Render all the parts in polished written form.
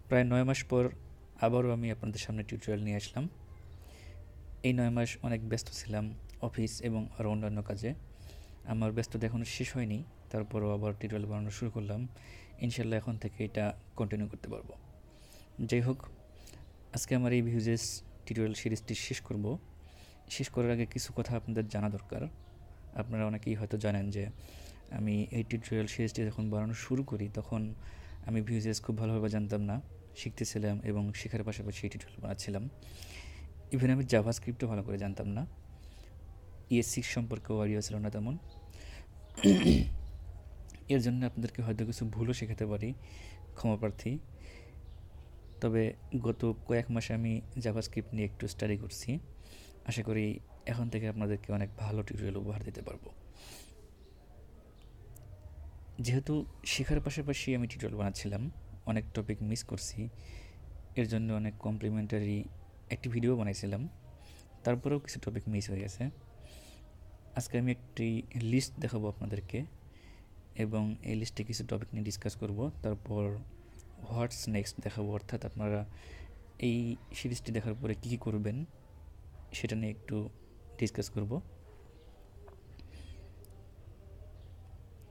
প্রায় ৯ মাস পর আবারও আমি আপনাদের সামনে টিউটোরিয়াল নিয়ে আসলাম। এই ৯ মাস অনেক ব্যস্ত ছিলাম অফিস এবং আরও অন্যান্য কাজে। আমার ব্যস্ততা এখনও শেষ হয়নি, তারপরও আবার টিউটোরিয়াল বানানো শুরু করলাম। ইনশাল্লাহ এখন থেকে এটা কন্টিনিউ করতে পারবো। যাই হোক, আজকে আমার এই ভিউজেস টিউটোরিয়াল সিরিজটি শেষ করব। শেষ করার আগে কিছু কথা আপনাদের জানা দরকার। আপনারা অনেকেই হয়তো জানেন যে আমি এই টিউটোরিয়াল সিরিজটি যখন বানানো শুরু করি তখন আমি ভিউজেস খুব ভালোভাবে জানতাম না, শিখতেছিলাম এবং শেখার পাশাপাশি এই টিউটোরিয়াল বানাচ্ছিলাম। ইভেন আমি জাভাস্ক্রিপ্টও ভালো করে জানতাম না, ES6 সম্পর্কেও আইডিয়া ছিল না তেমন। এর জন্য আপনাদেরকে হয়তো কিছু ভুলও শেখাতে পারি, ক্ষমাপ্রার্থী। তবে গত কয়েক মাসে আমি জাভাস্ক্রিপ্ট নিয়ে একটু স্টাডি করছি। আশা করি এখন থেকে আপনাদেরকে অনেক ভালো টিউটোরিয়াল উপহার দিতে পারবো। যেহেতু শেখার পাশাপাশি আমি টিউটোরিয়াল বানাচ্ছিলাম, অনেক টপিক মিস করছি। এর জন্য অনেক কমপ্লিমেন্টারি একটি ভিডিও বানাইছিলাম, তারপরেও কিছু টপিক মিস হয়ে গেছে। আজকে আমি একটি লিস্ট দেখাবো আপনাদেরকে এবং এই লিস্টে কিছু টপিক নিয়ে ডিসকাস করব। তারপর হোয়াটস নেক্সট দেখাবো, অর্থাৎ আপনারা এই সিরিজটি দেখার পরে কী কী করবেন সেটা নিয়ে একটু ডিসকাস করব।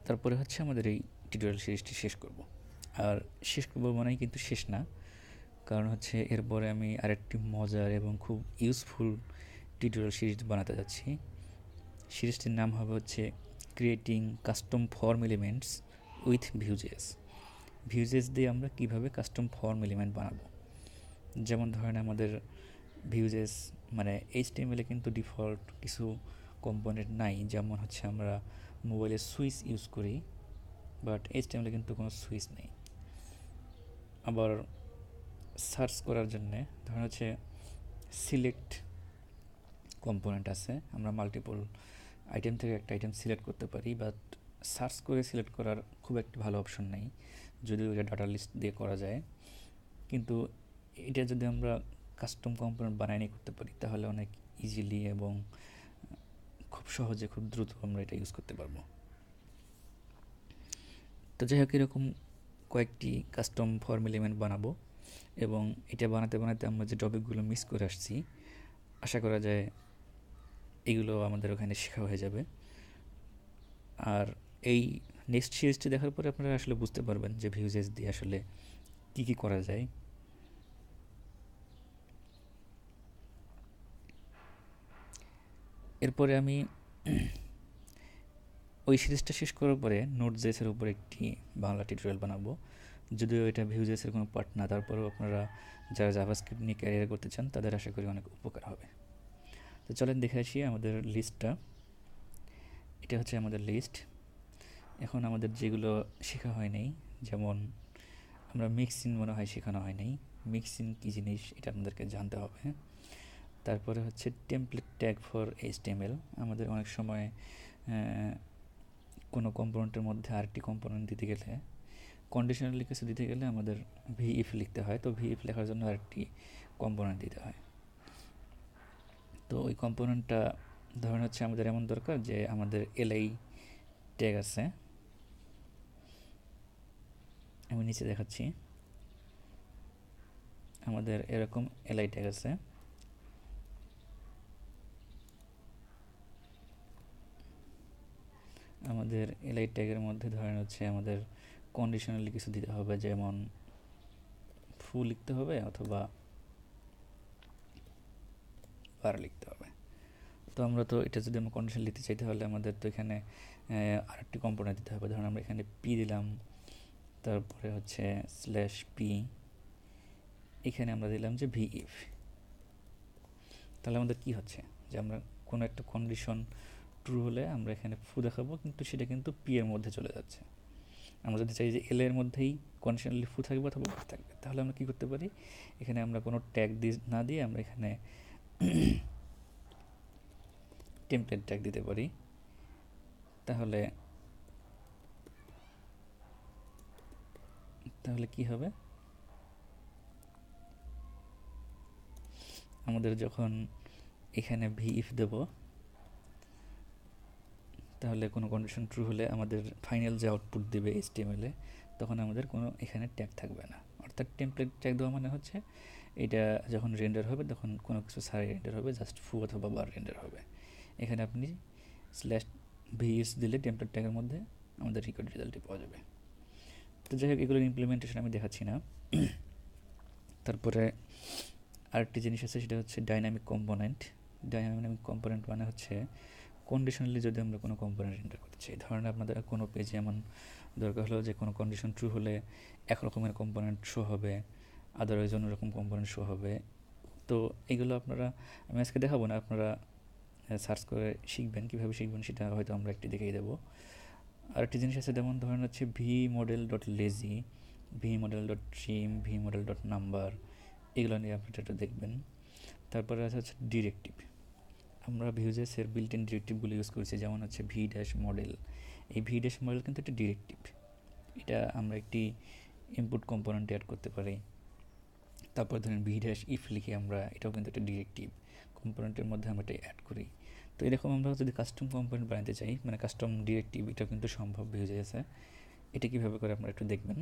তারপরে হচ্ছে আমাদের এই টিউটোরিয়াল সিরিজটি শেষ করব। আর শেষ করবো মানেই কিন্তু শেষ না, কারণ হচ্ছে এরপরে আমি আরেকটি মজার এবং খুব ইউজফুল টিউটোরিয়াল সিরিজ বানাতে যাচ্ছি। সিরিজটির নাম হবে হচ্ছে creating custom form elements with VueJS. VueJS দিয়ে আমরা কিভাবে কাস্টম ফর্ম এলিমেন্ট বানাবো। যেমন ধরেন আমাদের ভিউজেস মানে HTML এ কিন্তু ডিফল্ট কিছু কম্পোনেন্ট নাই, যেমন হচ্ছে আমরা মোবাইলে সুইচ ইউজ করি, বাট HTML এ কিন্তু কোনো সুইচ নেই। আবার সার্চ করার জন্যে ধরেন হচ্ছে সিলেক্ট কম্পোনেন্ট আছে, আমরা মাল্টিপল আইটেম থেকে একটা আইটেম সিলেক্ট করতে পারি, বাট সার্চ করে সিলেক্ট করার খুব একটা ভালো অপশন নেই, যদিও এটা ডাটা লিস্ট দিয়ে করা যায়। কিন্তু এটা যদি আমরা কাস্টম কম্পোনেন্ট বানাই নিয়ে করতে পারি তাহলে অনেক ইজিলি এবং খুব সহজে খুব দ্রুত আমরা এটা ইউজ করতে পারবো। তো যাই হোক, এরকম কয়েকটি কাস্টম ফর্ম এলিমেন্ট বানাবো এবং এটা বানাতে বানাতে আমরা যে টপিকগুলো মিস করে আসছি আশা করা যায় এগুলো আমাদের ওখানে শেখা হয়ে যাবে। আর এই নেক্সট সিরিজটি দেখার পরে আপনারা আসলে বুঝতে পারবেন যে ভিউজেস দিয়ে আসলে কী কী করা যায়। এরপরে আমি ওই সিরিজটা শেষ করার পরে নোট.js-এর উপর একটি বাংলা টিউটোরিয়াল বানাবো। যদিও এটা ভিউজেসের কোনো পার্ট না, তারপরেও আপনারা যারা জাভাস্ক্রিপ্ট নিয়ে ক্যারিয়ার করতে চান তাদের আশা করি অনেক উপকার হবে। তো চলেন দেখে আসি আমাদের লিস্টটা। এটা হচ্ছে আমাদের লিস্ট। এখন আমাদের যেগুলো শেখা হয় নাই, যেমন আমরা মিক্সিং মনে হয় শেখানো হয় নাই। মিক্সিং কী জিনিস এটা আপনাদেরকে জানতে হবে। তারপরে হচ্ছে টেমপ্লেট ট্যাগ ফর HTML। আমাদের অনেক সময় কোনো কম্পোনেন্টের মধ্যে আরেকটি কম্পোনেন্ট দিতে গেলে, কন্ডিশনালি কিছু দিতে গেলে আমাদের VIF লিখতে হয়, তো VIF লেখার জন্য আরেকটি কম্পোনেন্ট দিতে হয়। তো ওই কম্পোনেন্টটা ধরেন হচ্ছে আমাদের এমন দরকার যে আমাদের LI ট্যাগ আছে, আমি নিচে দেখাচ্ছি। আমাদের এরকম LI ট্যাগ আছে, আমাদের LI ট্যাগের মধ্যে ধরেন হচ্ছে আমাদের কন্ডিশনালি কিছু দিতে হবে, যেমন ফুল লিখতে হবে অথবা বার লিখতে হবে। তো আমরা তো এটা যদি আমরা কন্ডিশন লিখতে চাই তাহলে আমাদের তো এখানে আরেকটি কম্পোনেন্ট দিতে হবে। ধরুন আমরা এখানে পি দিলাম, তারপরে হচ্ছে /p, এখানে আমরা দিলাম যে VIF। তাহলে আমাদের কি হচ্ছে যে আমরা কোনো একটা কন্ডিশন ট্রু হলে আমরা এখানে ফু দেখাবো, কিন্তু সেটা কিন্তু পি এর মধ্যে চলে যাচ্ছে। আমরা যদি চাই যে এল এর মধ্যেই কন্ডিশনালি ফু থাকবে অথবা বার থাকবে, তাহলে আমরা কি করতে পারি, এখানে আমরা কোনো ট্যাগ না দিয়ে আমরা এখানে টেমপ্লেট ট্যাগ দিতে পারি। তাহলে তাহলে কি হবে, আমাদের যখন এখানে VIF দেব তাহলে কোনো কন্ডিশন ট্রু হলে আমাদের ফাইনাল যে আউটপুট দেবে HTML-এ তখন আমাদের কোনো এখানে ট্যাগ থাকবে না, অর্থাৎ টেমপ্লেট ট্যাগ দেওয়া মানে হচ্ছে এটা যখন রেন্ডার হবে তখন কোনো কিছু ছাড়াই রেন্ডার হবে, জাস্ট ফু অথবা বার রেন্ডার হবে। এখানে আপনি স্ল্যাশ ভিএস দিলে টেমপ্লেট ট্যাগের মধ্যে আমাদের রেকর্ড রেজাল্টটি পাওয়া যাবে। তো যাই হোক, এগুলোর ইমপ্লিমেন্টেশন আমি দেখাচ্ছি না। তারপরে আরেকটি জিনিস আছে, সেটা হচ্ছে ডাইনামিক কম্পোনেন্ট। ডাইনামিক কম্পোনেন্ট মানে হচ্ছে কন্ডিশনালি যদি আমরা কোনো কম্পোনেন্ট এন্টার করতে চাই, ধরেন আপনাদের কোনো পেজে এমন দরকার হলো যে কোনো কন্ডিশন ট্রু হলে এক রকমের কম্পোনেন্ট শো হবে, আদারওয়াইজ অন্যরকম কম্পোনেন্ট শো হবে। তো এগুলো আমি আজকে দেখাবো না, আপনারা সার্চ করে শিখবেন। কীভাবে শিখবেন সেটা হয়তো আমরা একটি দেখিয়ে দেবো। আরেকটি জিনিস আছে, যেমন ধরেন হচ্ছে V model dot lazy, V model dot trim, V model dot number, এগুলো নিয়ে আপনারা একটু দেখবেন। তারপরে আছে হচ্ছে ডিরেক্টিভ। আমরা ভিউজেসের বিল্ট ইন ডিরেক্টিভগুলো ইউজ করছি, যেমন হচ্ছে ভি ড্যাশ মডেল। এই ভি ড্যাশ মডেল কিন্তু একটা ডিরেক্টিভ, এটা আমরা একটি ইনপুট কম্পোনেন্ট অ্যাড করতে পারি। তারপর ধরেন ভি ড্যাশ ইফ লিখি আমরা, এটাও কিন্তু একটা ডিরেক্টিভ, কম্পোনেন্টের মধ্যে আমরা এটা অ্যাড করি। তো এরকম আমরা যদি কাস্টম কম্পোনেন্ট বানাতে চাই, মানে কাস্টম ডিরেক্টিভ, এটাও কিন্তু সম্ভব ভিউজেসে। এটা কীভাবে করে আপনারা একটু দেখবেন।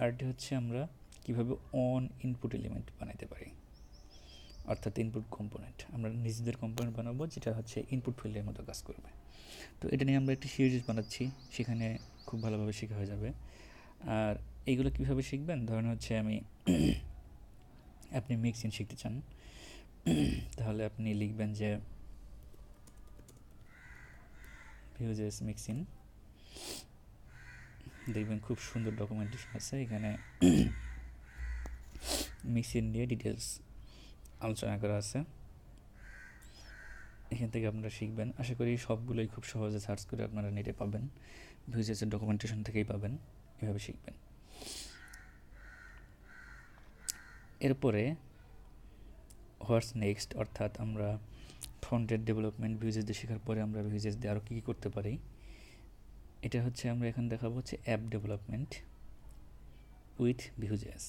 আরটি হচ্ছে আমরা কীভাবে অন ইনপুট এলিমেন্ট বানাতে পারি, অর্থাৎ ইনপুট কম্পোনেন্ট আমরা নিজেদের কম্পোনেন্ট বানাবো যেটা হচ্ছে ইনপুট ফিল্ডের মতো কাজ করবে। তো এটা নিয়ে আমরা একটি সিরিজ বানাচ্ছি, সেখানে খুব ভালোভাবে শেখা হয়ে যাবে। আর এইগুলো কীভাবে শিখবেন, ধরেন হচ্ছে আপনি মিক্সিং শিখতে চান, তাহলে আপনি লিখবেন যে ভিউজেস মিক্সিং, দেখবেন খুব সুন্দর ডকুমেন্টেশন আছে এখানে মিক্সিং নিয়ে ডিটেলস আলোচনা করা আছে। এখান থেকে আপনারা শিখবেন। আশা করি সবগুলোই খুব সহজে সার্চ করে আপনারা নেটে পাবেন, ভিউজেসের ডকুমেন্টেশন থেকেই পাবেন, এভাবে শিখবেন। এরপরে হোয়াটস নেক্সট, অর্থাৎ আমরা ফ্রন্ট এন্ড ডেভেলপমেন্ট ভিউজেস দিয়ে শেখার পরে আমরা ভিউজেস দিয়ে আরও কী কী করতে পারি, এটা হচ্ছে আমরা এখন দেখাবো হচ্ছে app development with VueJS.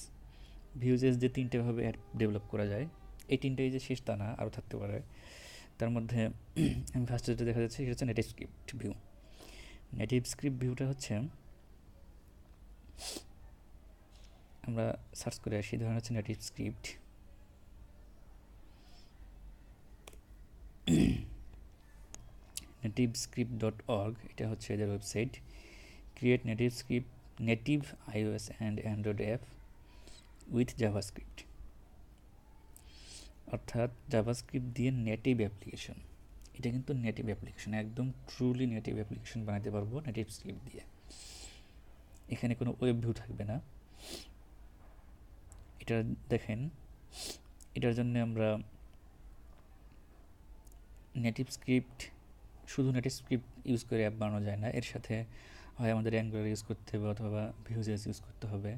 VueJS দিয়ে তিনটেভাবে অ্যাপ ডেভেলপ করা যায়, এই তিনটেই যে শেষ তা না, আরও থাকতে পারে। তার মধ্যে আমি ফার্স্টে যেটা দেখা যাচ্ছে সেটা হচ্ছে native script view. Native script ভিউটা হচ্ছে আমরা সার্চ করে আসি, ধরেন হচ্ছে নেটিভ স্ক্রিপ্ট, nativescript.org, এটা হচ্ছে এদের website. Create native script, native iOS and Android app with JavaScript, অর্থাৎ জাভাস্ক্রিপ্ট দিয়ে নেটিভ অ্যাপ্লিকেশন। এটা কিন্তু নেটিভ অ্যাপ্লিকেশন, একদম ট্রুলি নেটিভ অ্যাপ্লিকেশন বানাতে পারবো নেটিভ স্ক্রিপ্ট দিয়ে। এখানে কোনো ওয়েব ভিউ থাকবে না। এটা দেখেন, এটার জন্য আমরা নেটিভ স্ক্রিপ্ট, শুধু নেটিভ স্ক্রিপ্ট ইউজ করে অ্যাপ বানানো যায় না, এর সাথে হয় আমাদের অ্যাঙ্গুলার ইউজ করতে হবে, অথবা ভিউজেস ইউজ করতে হবে,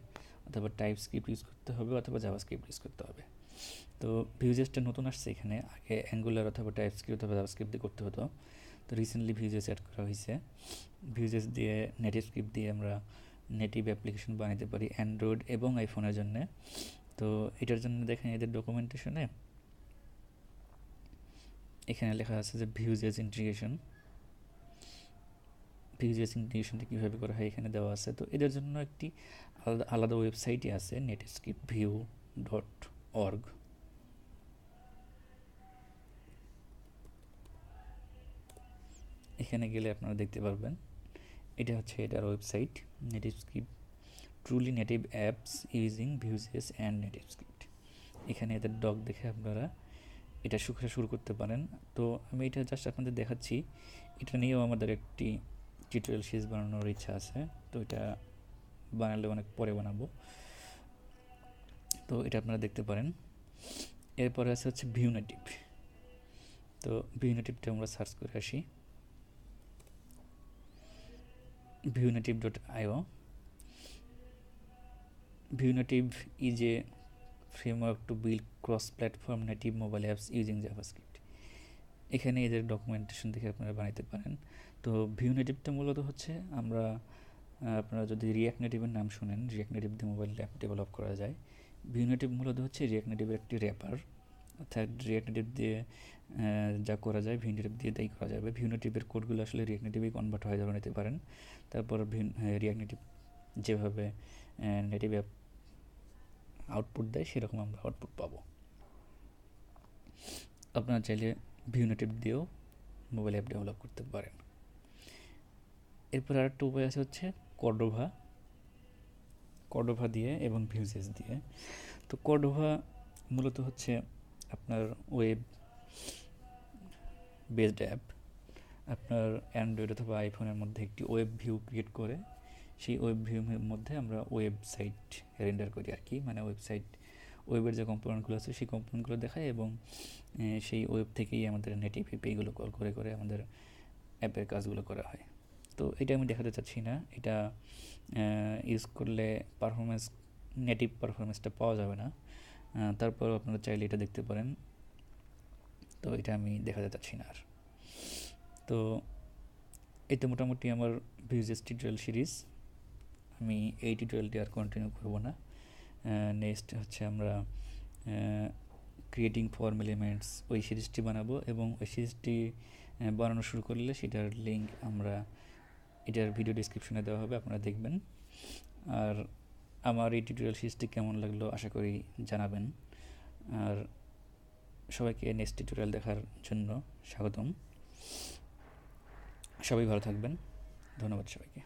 অথবা টাইপ স্ক্রিপ্ট ইউজ করতে হবে, অথবা জাভাস্ক্রিপ্ট ইউজ করতে হবে। তো ভিউজেসটা নতুন আসছে এখানে, আগে অ্যাঙ্গুলার অথবা টাইপ স্ক্রিপ্ট অথবা জাভাস্ক্রিপ্ট দিয়ে করতে হতো। তো রিসেন্টলি ভিউজেস অ্যাড করা হয়েছে। ভিউজেস দিয়ে নেটিভ স্ক্রিপ্ট দিয়ে আমরা নেটিভ অ্যাপ্লিকেশন বানাতে পারি অ্যান্ড্রয়েড এবং আইফোনের জন্য। তো এটার জন্য দেখেন এদের ডকুমেন্টেশনে এখানে লেখা আছে যে ভিউজেস ইন্টিগ্রেশন, ভিউজেস ইন্টিগ্রেশনটা কীভাবে করা হয় এখানে দেওয়া আছে। তো এদের জন্য একটি আলাদা ওয়েবসাইটই আছে, nativescriptview.org। এখানে গেলে আপনারা দেখতে পারবেন, এটা হচ্ছে এটার website, native script truly native apps using VueJS and native script. এখানে এদের ডক দেখে আপনারা এটা শুরু করতে পারেন। তো আমি এটা জাস্ট আপনাদের দেখাচ্ছি, এটা নিয়েও আমাদের একটি টিউটোরিয়াল সিরিজ বানানোর ইচ্ছা আছে, তো এটা বানালে অনেক পরে বানাবো, তো এটা আপনারা দেখতে পারেন। এরপরে আছে হচ্ছে ভিউ নেটিভ। তো ভিউ নেটিভটা আমরা সার্চ করে আসি, viewnative.io. Viewnative is a framework to build cross-platform native mobile apps using JavaScript. এখানে এদের ডকুমেন্টেশন দেখে আপনারা বানাইতে পারেন। তো ভিউ নেটিভটা মূলত হচ্ছে আপনারা যদি রিয়াক্ট নেটিভের নাম শুনেন, রিয়াক্ট নেটিভ দিয়ে মোবাইল অ্যাপ ডেভেলপ করা যায়। ভিউ নেটিভ মূলত হচ্ছে রিয়াক্ট নেটিভের একটি র্যাপার, অর্থাৎ রিয়াক্ট নেটিভ দিয়ে যা করা যায় ভিউ নেটিভ দিয়ে তাই করা যাবে। ভিউ নেটিভের কোডগুলো আসলে রিয়াক্ট নেটিভেই কনভার্ট হয়ে ধরে নিতে পারেন। তারপর রিয়াক্ট নেটিভ যেভাবে নেটিভ অ্যাপ আউটপুট দেয় সেরকম আমরা আউটপুট পাবো। আপনারা চাইলে ভিউ নেটিভ দিয়েও মোবাইল অ্যাপ ডেভেলপ করতে পারেন। এরপর আরেকটা উপায় আছে হচ্ছে কর্ডোভা দিয়ে এবং Vue.js দিয়ে। তো কর্ডোভা মূলত হচ্ছে আপনার ওয়েব বেসড অ্যাপ। আপনার অ্যান্ড্রয়েড অথবা আইফোনের মধ্যে একটি ওয়েব ভিউ ক্রিয়েট করে সেই ওয়েব ভিউর মধ্যে আমরা ওয়েবসাইট রেন্ডার করি আর কি, মানে ওয়েবের যে কম্পোনেন্টগুলো আছে সেই কম্পোনেন্টগুলো দেখায় এবং সেই ওয়েব থেকেই আমাদের নেটিভ এপিআইগুলো কল করে করে আমাদের অ্যাপের কাজগুলো করা হয়। তো এটা আমি দেখাতে চাচ্ছি না, এটা ইউজ করলে নেটিভ পারফরমেন্সটা পাওয়া যাবে না। তারপর আপনারা চাইলে এটা দেখতে পারেন। তো এটা আমি দেখাতে চাচ্ছি না আর। তো এই তো মোটামুটি আমার Vue.js টিউটোরিয়াল সিরিজ। আমি এই টিউটোরিয়ালটি আর কন্টিনিউ করব না। নেক্সট হচ্ছে আমরা ক্রিয়েটিং ফর্ম এলিমেন্টস ওই সিরিজটি বানাবো এবং ওই সিরিজটি বানানো শুরু করলে সেটার লিঙ্ক এটার ভিডিও ডিসক্রিপশনে দেওয়া হবে, আপনারা দেখবেন। আর আমার এই টিউটোরিয়াল সিরিজটি কেমন লাগলো আশা করি জানাবেন। আর সবাইকে নেক্সট টিউটোরিয়াল দেখার জন্য স্বাগতম। সবাই ভালো থাকবেন। ধন্যবাদ সবাইকে।